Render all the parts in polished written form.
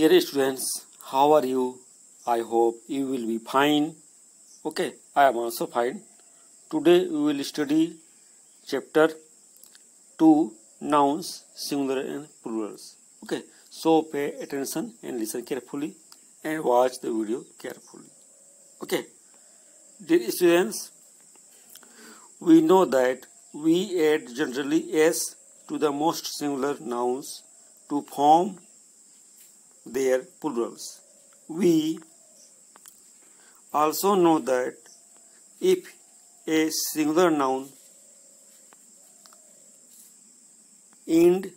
Dear students, how are you? I hope you will be fine. Okay, I am also fine. Today we will study chapter 2, nouns, singular and plurals. Okay, so pay attention and listen carefully and watch the video carefully. Okay, dear students, we know that we add generally s to the most singular nouns to form their plurals. We also know that if a singular noun end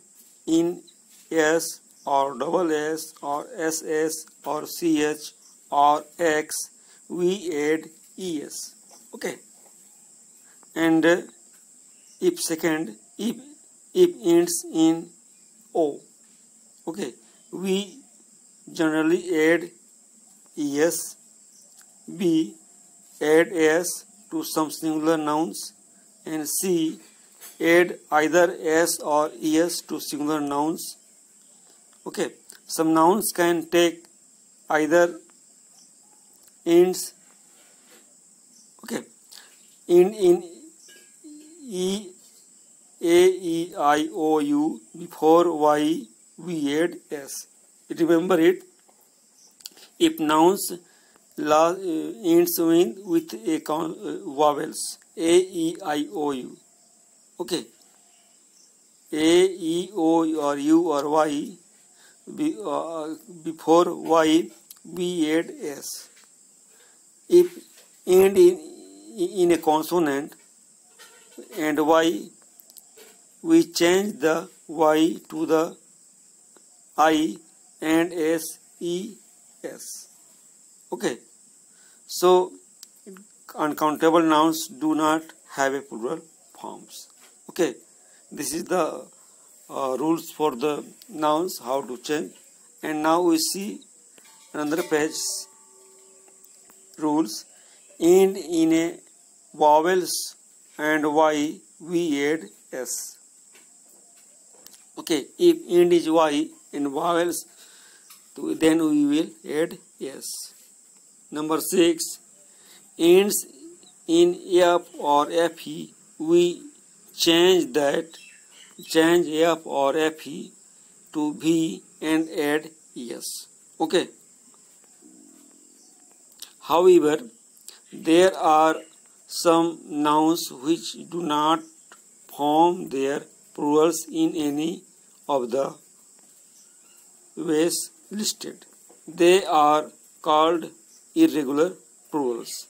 in s or double s or ss or ch or x, we add es. Okay, and if ends in o, okay, we generally add es. B, add s to some singular nouns, and C, add either s or es to singular nouns. Okay, some nouns can take either ends, okay, end in e, a, e, I, o, u. Before y, we add s. Remember it. If nouns ends with a vowels a, e, I, o, u. Okay, a, e, o, or u or y. Before y, we add s. If end in a consonant and y, we change the y to the I and s, e, s. Okay, so uncountable nouns do not have a plural forms. Okay, this is the rules for the nouns, how to change. And now we see another page. Rules. End in a vowels and y, we add s. Okay, if end is y in vowels, then we will add s. Number 6, ends in f or fe, we change f or fe to v and add es. Okay. However, there are some nouns which do not form their plurals in any of the ways listed. They are called irregular plurals.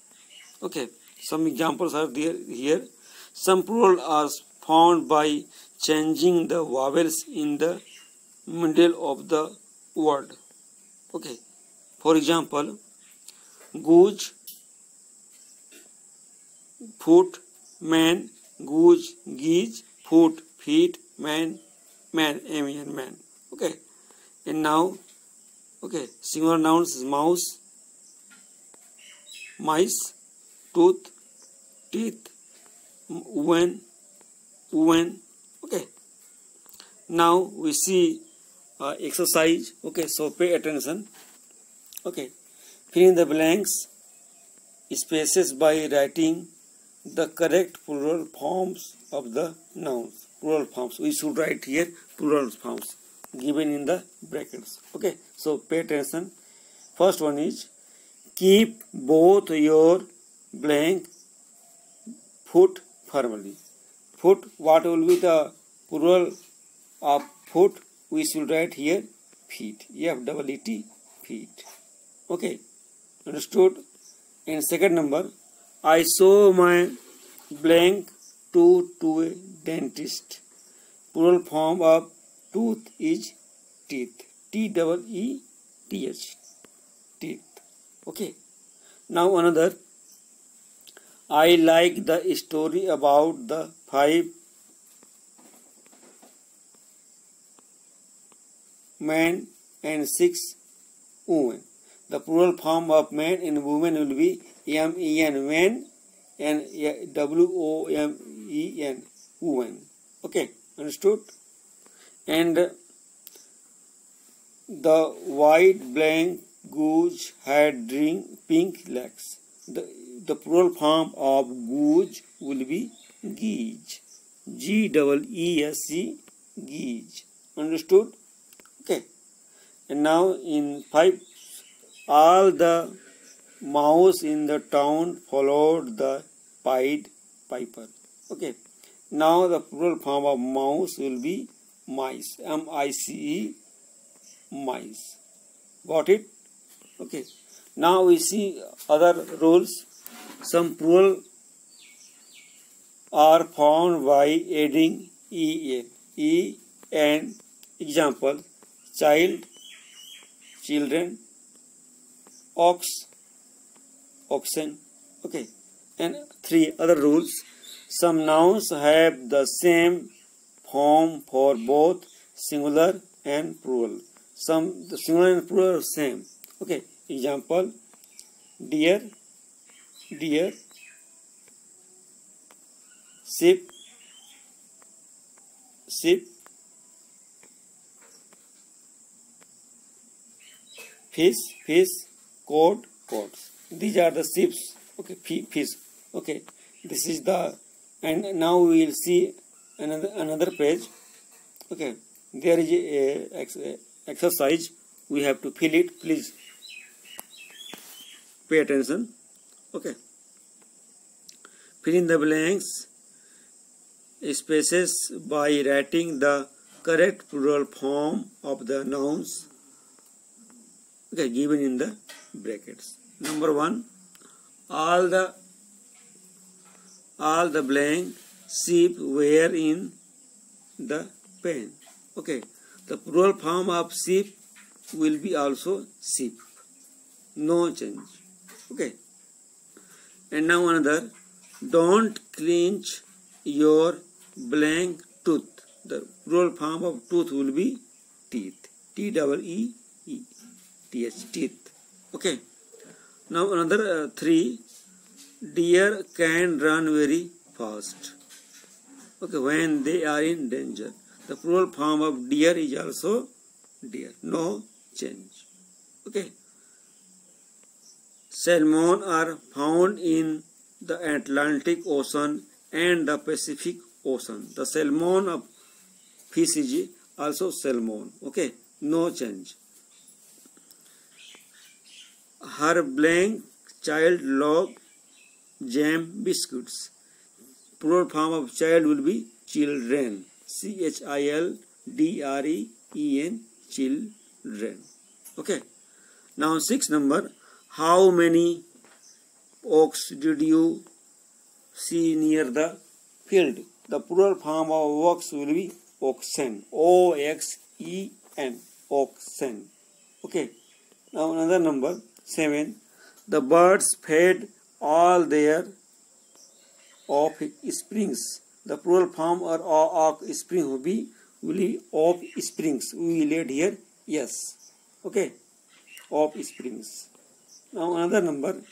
Okay, some examples are there here. Some plurals are found by changing the vowels in the middle of the word. Okay, for example, goose, foot, man, goose, geese, foot, feet, man, man. Okay, and now, okay, singular nouns is mouse, mice, tooth, teeth, woman. Okay, now we see exercise. Okay, so pay attention. Okay, fill in the blanks spaces by writing the correct plural forms of the nouns. Plural forms, we should write here plural forms given in the brackets. Okay, so pay attention. First one is, keep both your blank foot firmly. Foot, what will be the plural of foot? We should write here feet. F-E-E-T, feet. Okay, understood? And second number, I saw my blank tooth to a dentist. Plural form of tooth is teeth. T-E-E-T-H. Teeth. Okay. Now another, I like the story about the 5 men and 6 women. The plural form of man and woman will be M-E-N, men, and W-O-M-E-N, woman. Okay, understood? And The white blank goose had pink legs. The plural form of goose will be geese. Geese, geese. Understood? Okay. And now in 5, all the mouse in the town followed the Pied Piper. Okay. Now the plural form of mouse will be mice. M-I-C-E, mice. Got it? Okay. Now we see other rules. Some plural are found by adding en. Example: child, children, ox, oxen. Okay. And 3 other rules. Some nouns have the same form for both singular and plural. The singular and plural are same. Okay. Example: deer, deer, sheep, sheep, fish, fish, coat, coats. These are the ships. Okay, fish. Okay, this is the, and now we will see another page. Okay, there is a exercise. We have to fill it. Please pay attention. Okay, fill in the blanks spaces by writing the correct plural form of the nouns. Okay, given in the brackets. Number 1, all the blank sheep were in the pen. Okay, the plural form of sheep will be also sheep. No change. Okay. And now another. Don't clench your blank tooth. The plural form of tooth will be teeth. T-E-E-T-H, teeth. Okay. Now another 3. Deer can run very fast. Okay, when they are in danger. The plural form of deer is also deer. No change. Okay. Salmon are found in the Atlantic Ocean and the Pacific Ocean. The salmon of fish is also salmon. Okay, no change. Her blank child loved jam biscuits. Plural form of child will be children. C-H-I-L-D-R-E-E-N, children. Okay. Now 6 number. How many oaks did you see near the field? The plural form of oaks will be oxen. O-X-E-N. Oxen. Okay. Now another number 7. The birds fed all their offsprings. The plural form or offspring will be offsprings. We will add here yes. Okay. Offsprings. Now another number.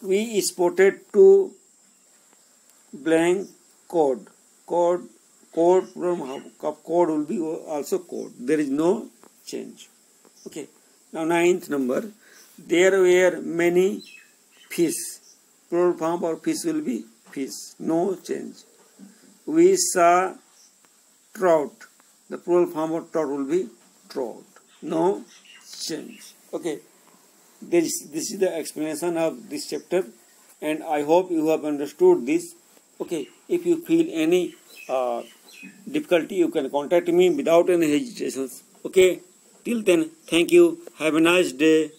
We spotted 2 blank cod. Cod plural of cod will be also cod. There is no change. Okay. Now 9th number. There were many fish. Plural form of fish will be fish. No change. We saw trout. The plural form of trout will be trout. No change. Okay. This is the explanation of this chapter, and I hope you have understood this. Okay. If you feel any difficulty, you can contact me without any hesitations. Okay. Till then, thank you. Have a nice day.